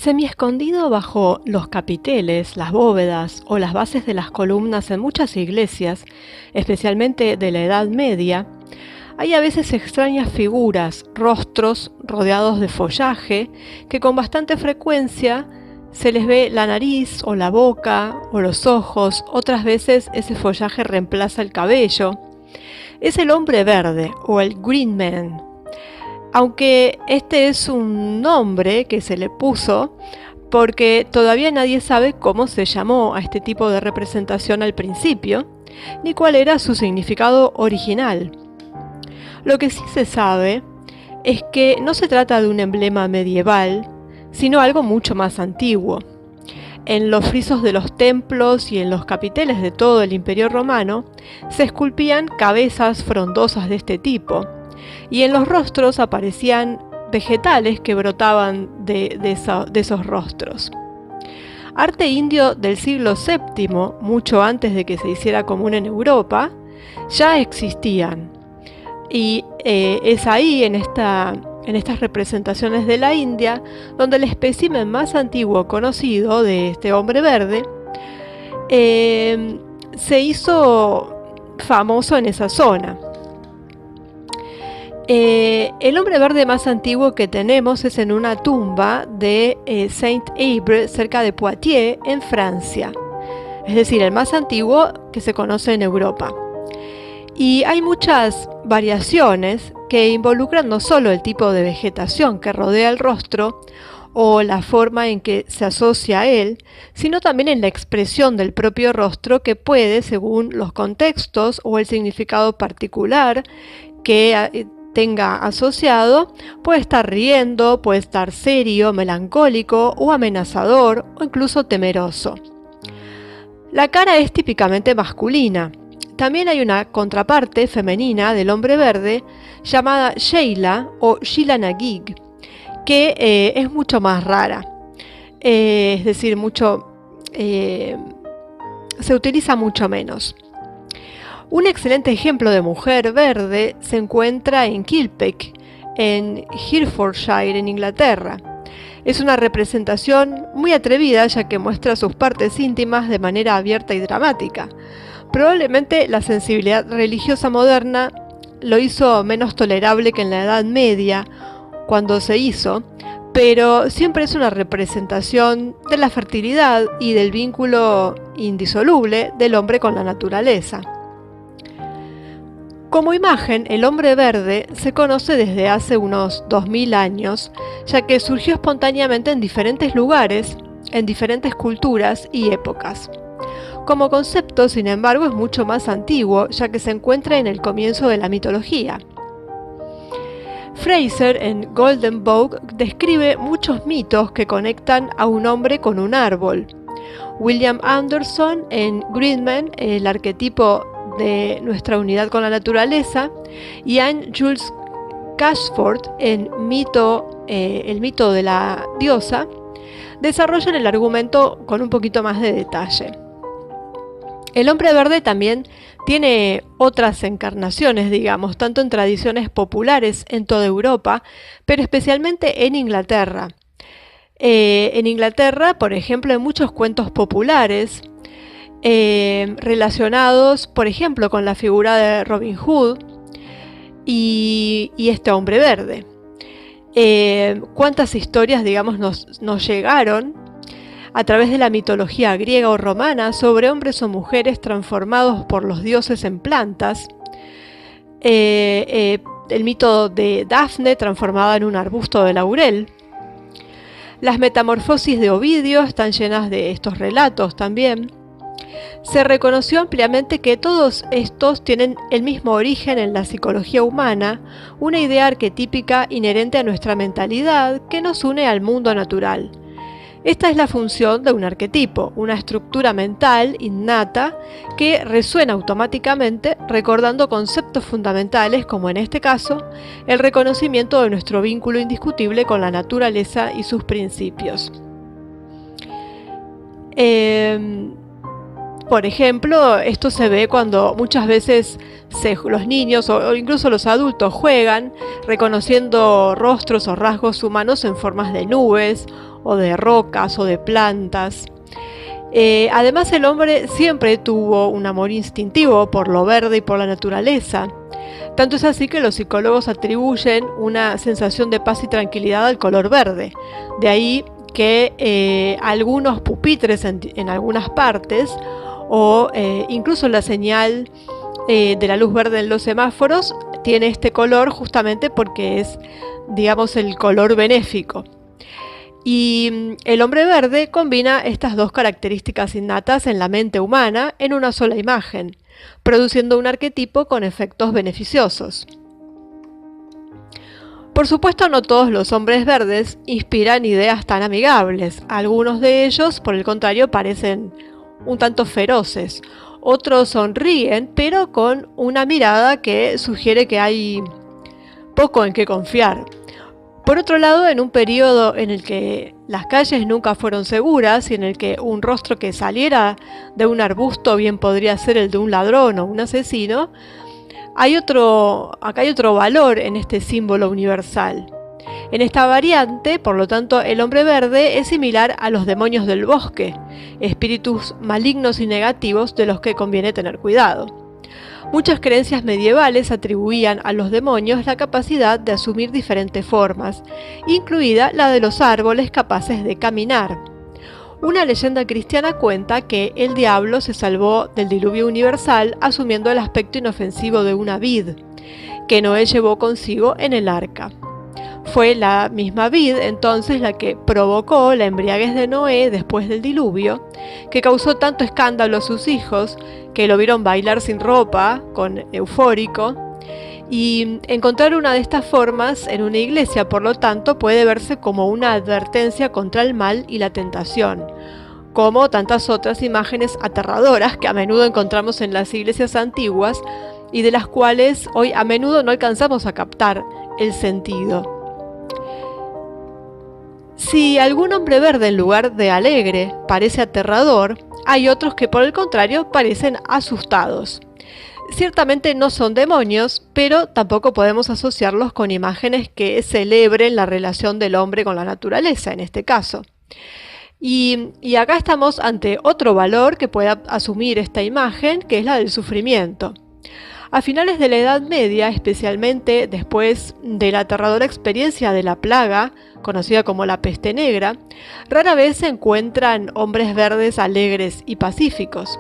Semiescondido bajo los capiteles, las bóvedas o las bases de las columnas en muchas iglesias, especialmente de la Edad Media, hay a veces extrañas figuras, rostros rodeados de follaje, que con bastante frecuencia se les ve la nariz o la boca o los ojos, otras veces ese follaje reemplaza el cabello. Es el hombre verde o el Green Man. Aunque este es un nombre que se le puso porque todavía nadie sabe cómo se llamó a este tipo de representación al principio, ni cuál era su significado original. Lo que sí se sabe es que no se trata de un emblema medieval, sino algo mucho más antiguo. En los frisos de los templos y en los capiteles de todo el Imperio Romano se esculpían cabezas frondosas de este tipo, y en los rostros aparecían vegetales que brotaban de esos rostros. Arte indio del siglo VII, mucho antes de que se hiciera común en Europa, ya existían. Y es ahí, en estas representaciones de la India, donde el espécimen más antiguo conocido de este hombre verde se hizo famoso en esa zona. El hombre verde más antiguo que tenemos es en una tumba de Saint-Abre, cerca de Poitiers, en Francia. Es decir, el más antiguo que se conoce en Europa. Y hay muchas variaciones que involucran no solo el tipo de vegetación que rodea el rostro o la forma en que se asocia a él, sino también en la expresión del propio rostro que puede, según los contextos o el significado particular que tenga asociado, puede estar riendo, puede estar serio, melancólico o amenazador o incluso temeroso. La cara es típicamente masculina. También hay una contraparte femenina del hombre verde llamada Sheila o Sheila Nagig, que es mucho más rara. Es decir, se utiliza mucho menos. Un excelente ejemplo de mujer verde se encuentra en Kilpeck, en Herefordshire, en Inglaterra. Es una representación muy atrevida, ya que muestra sus partes íntimas de manera abierta y dramática. Probablemente la sensibilidad religiosa moderna lo hizo menos tolerable que en la Edad Media, cuando se hizo, pero siempre es una representación de la fertilidad y del vínculo indisoluble del hombre con la naturaleza. Como imagen, el hombre verde se conoce desde hace unos 2000 años, ya que surgió espontáneamente en diferentes lugares, en diferentes culturas y épocas. Como concepto, sin embargo, es mucho más antiguo, ya que se encuentra en el comienzo de la mitología. Fraser, en Golden Bough, describe muchos mitos que conectan a un hombre con un árbol. William Anderson, en Green Man, el arquetipo de nuestra unidad con la naturaleza, y Anne-Jules Cashford, en el mito de la diosa, desarrollan el argumento con un poquito más de detalle. El hombre verde también tiene otras encarnaciones, digamos, tanto en tradiciones populares en toda Europa, pero especialmente en Inglaterra. En Inglaterra, por ejemplo, hay muchos cuentos populares relacionados, por ejemplo, con la figura de Robin Hood y este hombre verde. ¿Cuántas historias, digamos, nos llegaron a través de la mitología griega o romana sobre hombres o mujeres transformados por los dioses en plantas? El mito de Dafne transformada en un arbusto de laurel. Las metamorfosis de Ovidio están llenas de estos relatos también. Se reconoció ampliamente que todos estos tienen el mismo origen en la psicología humana, una idea arquetípica inherente a nuestra mentalidad que nos une al mundo natural. Esta es la función de un arquetipo, una estructura mental innata que resuena automáticamente recordando conceptos fundamentales como en este caso el reconocimiento de nuestro vínculo indiscutible con la naturaleza y sus principios. Por ejemplo, esto se ve cuando muchas veces los niños o incluso los adultos juegan reconociendo rostros o rasgos humanos en formas de nubes o de rocas o de plantas. Además, el hombre siempre tuvo un amor instintivo por lo verde y por la naturaleza. Tanto es así que los psicólogos atribuyen una sensación de paz y tranquilidad al color verde. De ahí que algunos pupitres en algunas partes o incluso la señal de la luz verde en los semáforos tiene este color justamente porque es, digamos, el color benéfico. Y el hombre verde combina estas dos características innatas en la mente humana en una sola imagen, produciendo un arquetipo con efectos beneficiosos. Por supuesto, no todos los hombres verdes inspiran ideas tan amigables. Algunos de ellos, por el contrario, parecen un tanto feroces. Otros sonríen, pero con una mirada que sugiere que hay poco en qué confiar. Por otro lado, en un periodo en el que las calles nunca fueron seguras y en el que un rostro que saliera de un arbusto bien podría ser el de un ladrón o un asesino, acá hay otro valor en este símbolo universal. En esta variante, por lo tanto, el hombre verde es similar a los demonios del bosque, espíritus malignos y negativos de los que conviene tener cuidado. Muchas creencias medievales atribuían a los demonios la capacidad de asumir diferentes formas, incluida la de los árboles capaces de caminar. Una leyenda cristiana cuenta que el diablo se salvó del diluvio universal asumiendo el aspecto inofensivo de una vid, que Noé llevó consigo en el arca. Fue la misma vid entonces la que provocó la embriaguez de Noé después del diluvio, que causó tanto escándalo a sus hijos que lo vieron bailar sin ropa, con eufórico, y encontrar una de estas formas en una iglesia, por lo tanto, puede verse como una advertencia contra el mal y la tentación, como tantas otras imágenes aterradoras que a menudo encontramos en las iglesias antiguas y de las cuales hoy a menudo no alcanzamos a captar el sentido. Si algún hombre verde en lugar de alegre parece aterrador, hay otros que por el contrario parecen asustados. Ciertamente no son demonios, pero tampoco podemos asociarlos con imágenes que celebren la relación del hombre con la naturaleza, en este caso. Y acá estamos ante otro valor que puede asumir esta imagen, que es la del sufrimiento. A finales de la Edad Media, especialmente después de la aterradora experiencia de la plaga, conocida como la peste negra, rara vez se encuentran hombres verdes alegres y pacíficos.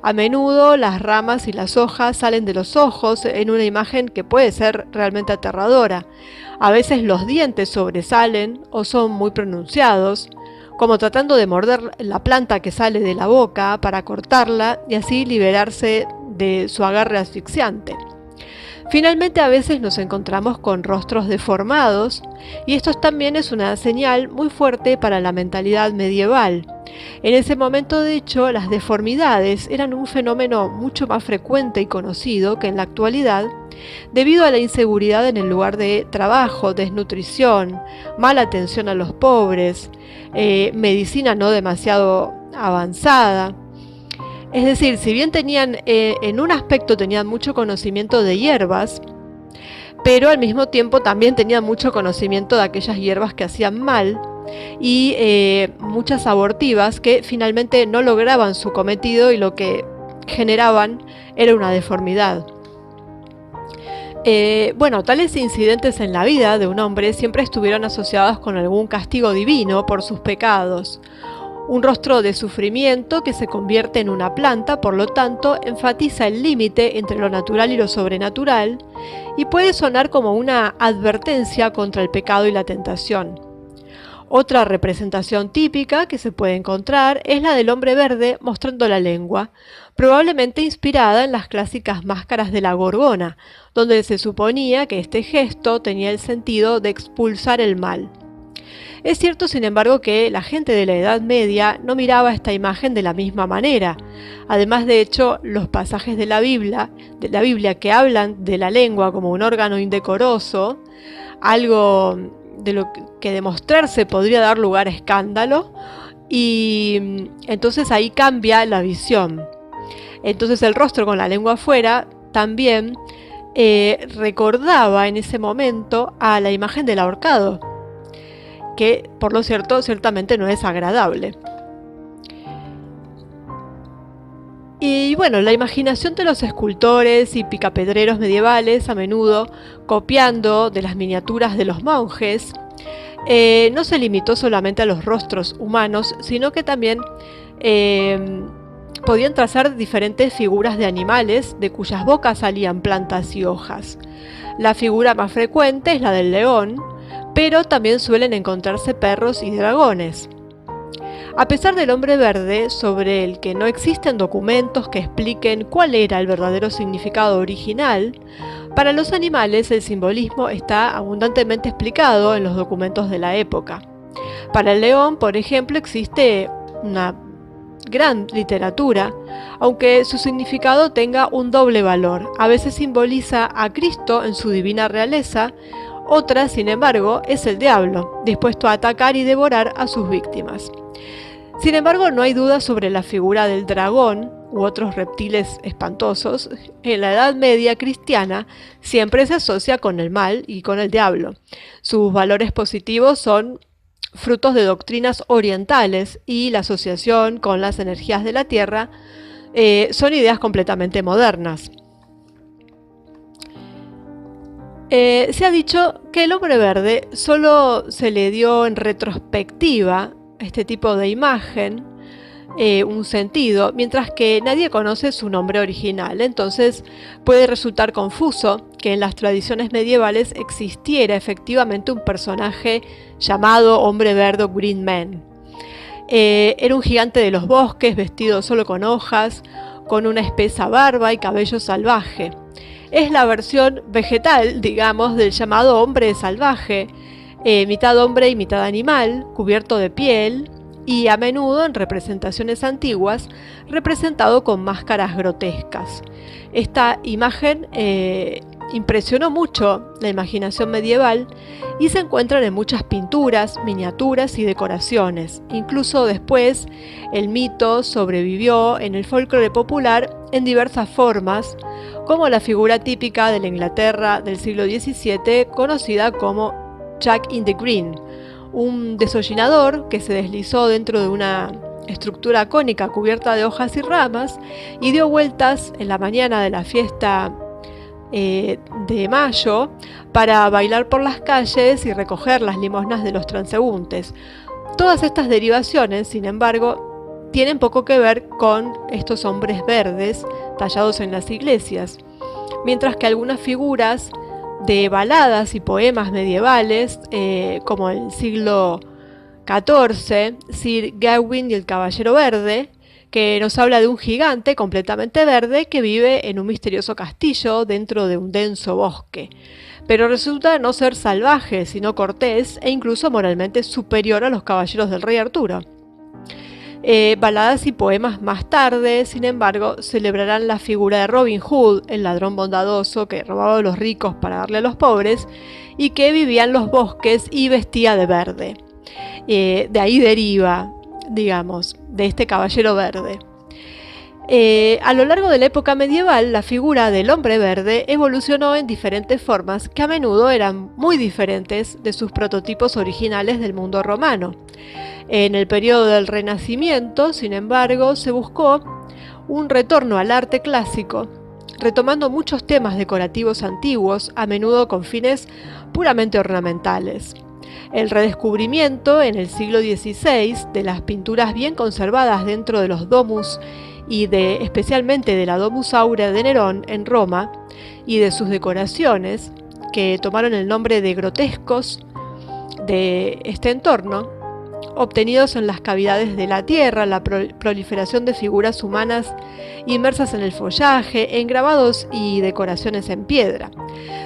A menudo las ramas y las hojas salen de los ojos en una imagen que puede ser realmente aterradora. A veces los dientes sobresalen o son muy pronunciados, como tratando de morder la planta que sale de la boca para cortarla y así liberarse de su agarre asfixiante. Finalmente, a veces nos encontramos con rostros deformados, y esto también es una señal muy fuerte para la mentalidad medieval. En ese momento, de hecho, las deformidades eran un fenómeno mucho más frecuente y conocido que en la actualidad, debido a la inseguridad en el lugar de trabajo, desnutrición, mala atención a los pobres, medicina no demasiado avanzada. Es decir, si bien en un aspecto tenían mucho conocimiento de hierbas, pero al mismo tiempo también tenían mucho conocimiento de aquellas hierbas que hacían mal y muchas abortivas que finalmente no lograban su cometido y lo que generaban era una deformidad. Tales incidentes en la vida de un hombre siempre estuvieron asociados con algún castigo divino por sus pecados. Un rostro de sufrimiento que se convierte en una planta, por lo tanto, enfatiza el límite entre lo natural y lo sobrenatural y puede sonar como una advertencia contra el pecado y la tentación. Otra representación típica que se puede encontrar es la del hombre verde mostrando la lengua, probablemente inspirada en las clásicas máscaras de la Gorgona, donde se suponía que este gesto tenía el sentido de expulsar el mal. Es cierto, sin embargo, que la gente de la Edad Media no miraba esta imagen de la misma manera. Además, de hecho, los pasajes de la Biblia que hablan de la lengua como un órgano indecoroso, algo de lo que demostrarse podría dar lugar a escándalo, y entonces ahí cambia la visión. Entonces el rostro con la lengua afuera también recordaba en ese momento a la imagen del ahorcado, que por lo cierto ciertamente no es agradable. Y bueno, la imaginación de los escultores y picapedreros medievales, a menudo copiando de las miniaturas de los monjes, no se limitó solamente a los rostros humanos, sino que también podían trazar diferentes figuras de animales de cuyas bocas salían plantas y hojas. La figura más frecuente es la del león, pero también suelen encontrarse perros y dragones. A pesar del hombre verde, sobre el que no existen documentos que expliquen cuál era el verdadero significado original, para los animales el simbolismo está abundantemente explicado en los documentos de la época. Para el león, por ejemplo, existe una gran literatura, aunque su significado tenga un doble valor. A veces simboliza a Cristo en su divina realeza, otra, sin embargo, es el diablo, dispuesto a atacar y devorar a sus víctimas. Sin embargo, no hay duda sobre la figura del dragón u otros reptiles espantosos. En la Edad Media cristiana siempre se asocia con el mal y con el diablo. Sus valores positivos son frutos de doctrinas orientales y la asociación con las energías de la tierra son ideas completamente modernas. Se ha dicho que el hombre verde solo se le dio en retrospectiva este tipo de imagen un sentido, mientras que nadie conoce su nombre original. Entonces puede resultar confuso que en las tradiciones medievales existiera efectivamente un personaje llamado Hombre Verde o Green Man. Era un gigante de los bosques, vestido solo con hojas, con una espesa barba y cabello salvaje. Es la versión vegetal, digamos, del llamado hombre salvaje, mitad hombre y mitad animal, cubierto de piel y a menudo en representaciones antiguas, representado con máscaras grotescas. Esta imagen impresionó mucho la imaginación medieval y se encuentran en muchas pinturas, miniaturas y decoraciones. Incluso después el mito sobrevivió en el folclore popular en diversas formas, como la figura típica de la Inglaterra del siglo XVII conocida como Jack in the Green, un desollinador que se deslizó dentro de una estructura cónica cubierta de hojas y ramas y dio vueltas en la mañana de la fiesta de mayo para bailar por las calles y recoger las limosnas de los transeúntes. Todas estas derivaciones, sin embargo, tienen poco que ver con estos hombres verdes tallados en las iglesias, mientras que algunas figuras de baladas y poemas medievales, como el siglo XIV, Sir Gawain y el Caballero Verde, que nos habla de un gigante completamente verde que vive en un misterioso castillo dentro de un denso bosque, pero resulta no ser salvaje, sino cortés e incluso moralmente superior a los caballeros del rey Arturo. Baladas y poemas más tarde, sin embargo, celebrarán la figura de Robin Hood, el ladrón bondadoso que robaba a los ricos para darle a los pobres y que vivía en los bosques y vestía de verde. De ahí deriva, digamos, de este caballero verde. A lo largo de la época medieval, la figura del hombre verde evolucionó en diferentes formas que a menudo eran muy diferentes de sus prototipos originales del mundo romano. En el periodo del Renacimiento, sin embargo, se buscó un retorno al arte clásico, retomando muchos temas decorativos antiguos, a menudo con fines puramente ornamentales. El redescubrimiento en el siglo XVI de las pinturas bien conservadas dentro de los domus y especialmente de la Domus Aurea de Nerón en Roma y de sus decoraciones, que tomaron el nombre de grotescos de este entorno, obtenidos en las cavidades de la tierra, la proliferación de figuras humanas inmersas en el follaje, en grabados y decoraciones en piedra.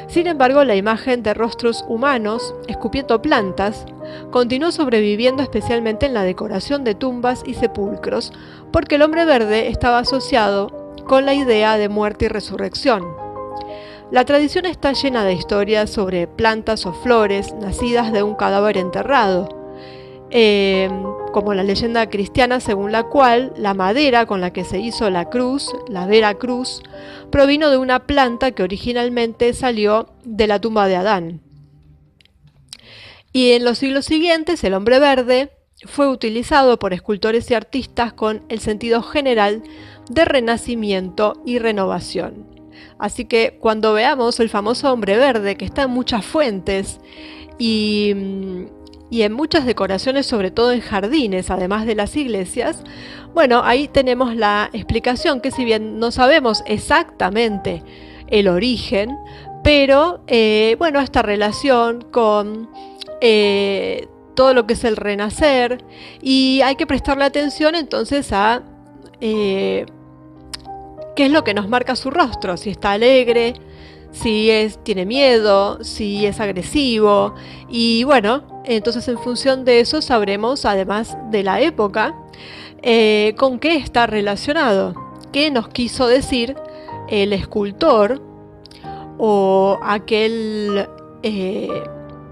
Sin embargo, la imagen de rostros humanos escupiendo plantas continuó sobreviviendo especialmente en la decoración de tumbas y sepulcros, porque el hombre verde estaba asociado con la idea de muerte y resurrección. La tradición está llena de historias sobre plantas o flores nacidas de un cadáver enterrado. como la leyenda cristiana según la cual la madera con la que se hizo la cruz, la Vera Cruz, provino de una planta que originalmente salió de la tumba de Adán. Y en los siglos siguientes, el hombre verde fue utilizado por escultores y artistas con el sentido general de renacimiento y renovación. Así que cuando veamos el famoso hombre verde, que está en muchas fuentes y en muchas decoraciones, sobre todo en jardines, además de las iglesias, bueno, ahí tenemos la explicación, que si bien no sabemos exactamente el origen, pero bueno, esta relación con todo lo que es el renacer, y hay que prestarle atención entonces a qué es lo que nos marca su rostro, si está alegre, si tiene miedo, si es agresivo, y bueno, entonces en función de eso sabremos, además de la época, con qué está relacionado, qué nos quiso decir el escultor o aquel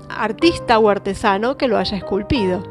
artista o artesano que lo haya esculpido.